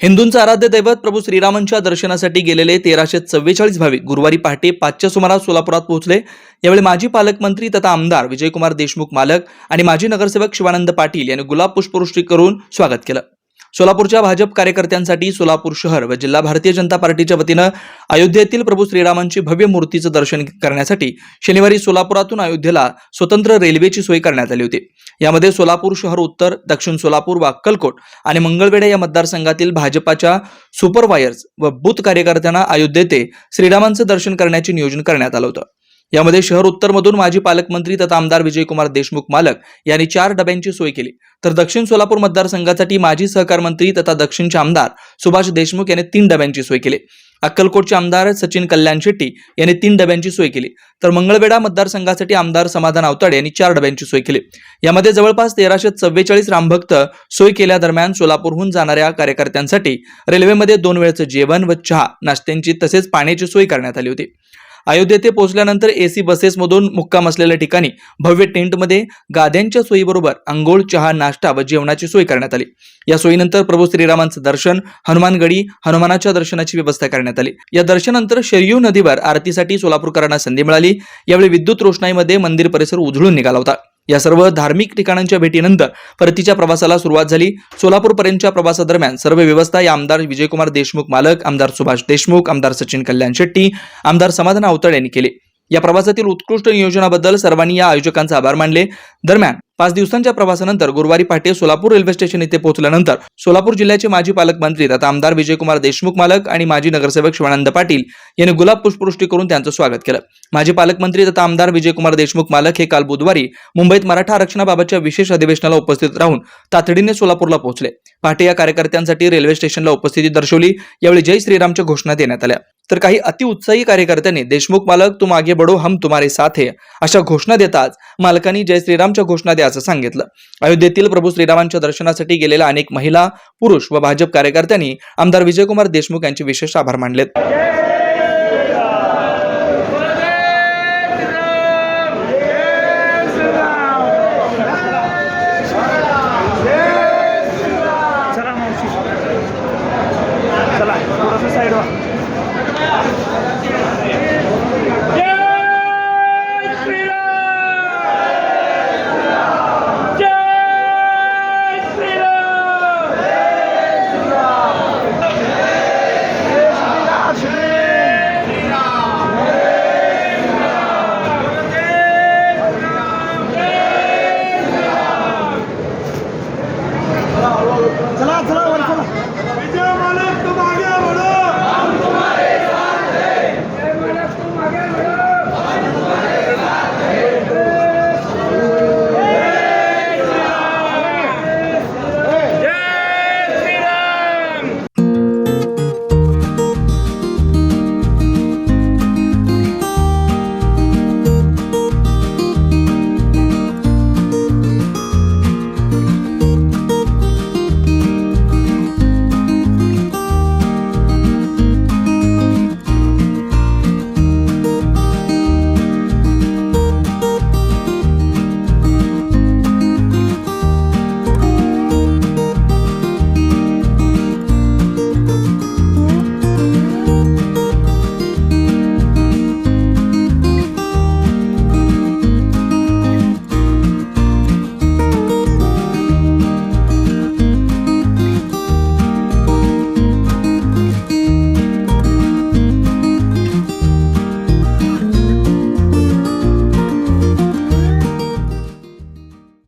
हिंदूंचा आराध्य दैवत प्रभू श्रीरामांच्या दर्शनासाठी गेलेले 1344 भाविक गुरुवारी पहाटे 5च्या सुमारास सोलापुरात पोहोचले। यावेळी माजी पालकमंत्री तथा आमदार विजयकुमार देशमुख मालक आणि माजी नगरसेवक शिवानंद पाटील यांनी गुलाब पुष्पवृष्टी करून स्वागत केलं। सोलापूरच्या भाजप कार्यकर्त्यांसाठी सोलापूर शहर व जिल्हा भारतीय जनता पार्टीच्या वतीनं अयोध्येतील प्रभू श्रीरामांची भव्य मूर्तीचं दर्शन करण्यासाठी शनिवारी सोलापुरातून अयोध्येला स्वतंत्र रेल्वेची सोय करण्यात आली होती। यामध्ये सोलापूर शहर उत्तर, दक्षिण सोलापूर व अक्कलकोट आणि मंगळवेढा या मतदारसंघातील भाजपाच्या सुपरवायर्स व बूथ कार्यकर्त्यांना अयोध्ये ते श्रीरामांचं दर्शन करण्याचे नियोजन करण्यात आलं होतं। यामध्ये शहर उत्तर मधून माजी पालकमंत्री तथा आमदार विजयकुमार देशमुख मालक यांनी 4 डब्यांची सोय केली, तर दक्षिण सोलापूर मतदारसंघासाठी माजी सहकार मंत्री तथा दक्षिणचे आमदार सुभाष देशमुख यांनी 3 डब्यांची सोय केली। अक्कलकोटचे आमदार सचिन कल्याण शेट्टी यांनी 3 डब्यांची सोय केली, तर मंगळवेढा मतदारसंघासाठी आमदार समाधान आवताडे यांनी 4 डब्यांची सोय केली। यामध्ये जवळपास 1344 रामभक्त सोय केल्यादरम्यान सोलापूरहून जाणाऱ्या कार्यकर्त्यांसाठी रेल्वेमध्ये 2 वेळचं जेवण व चहा, नाश्त्यांची तसेच पाण्याची सोय करण्यात आली होती। अयोध्ये येथे पोहोचल्यानंतर एसी बसेसमधून मुक्काम असलेल्या ठिकाणी भव्य टेंटमध्ये गाद्यांच्या सोयीबरोबर अंघोळ, चहा, नाश्ता व जेवणाची सोय करण्यात आली। या सोयीनंतर प्रभू श्रीरामांचं दर्शन, हनुमानगडी हनुमानाच्या दर्शनाची व्यवस्था करण्यात आली। या दर्शनानंतर शरयू नदीवर आरतीसाठी सोलापूरकरांना संधी मिळाली। यावेळी विद्युत रोषणाईमध्ये मंदिर परिसर उजळून निघाला होता। या सर्व धार्मिक ठिकाणांच्या भेटीनंतर परतीच्या प्रवासाला सुरुवात झाली। सोलापूर पर्यंतच्या प्रवासादरम्यान सर्व व्यवस्था या आमदार विजयकुमार देशमुख मालक, आमदार सुभाष देशमुख, आमदार सचिन कल्याण शेट्टी, आमदार समाधान आवताडे यांनी केली। या प्रवासातील उत्कृष्ट नियोजनाबद्दल सर्वांनी या आयोजकांचे आभार मानले। दरम्यान 5 दिवसांच्या प्रवासानंतर गुरुवारी पहाटे सोलापूर रेल्वे स्टेशन येथे पोहोचल्यानंतर सोलापूर जिल्ह्याचे माजी पालकमंत्री तथा आमदार विजयकुमार देशमुख मालक आणि माजी नगरसेवक शिवानंद पाटील यांनी गुलाब पुष्पवृष्टी करून त्यांचं स्वागत केलं। माजी पालकमंत्री तथा आमदार विजयकुमार देशमुख मालक हे काल बुधवारी मुंबईत मराठा आरक्षणाबाबतच्या विशेष अधिवेशनाला उपस्थित राहून तातडीने सोलापूरला पोहोचले। पहाटे या कार्यकर्त्यांसाठी रेल्वे स्टेशनला उपस्थिती दर्शवली। यावेळी जय श्रीरामच्या घोषणा देण्यात आल्या, तर काही अतिउत्साही कार्यकर्त्यांनी देशमुख मालक तुम आगे बढ़ो हम तुम्हारे साथ है अशा घोषणा देताच मालकांनी जय श्रीरामच्या घोषणा द्यायचं सांगितलं। अयोध्येतील प्रभू श्रीरामांच्या दर्शनासाठी गेलेल्या अनेक महिला, पुरुष व भाजप कार्यकर्त्यांनी आमदार विजयकुमार देशमुख यांचे विशेष आभार मानलेत।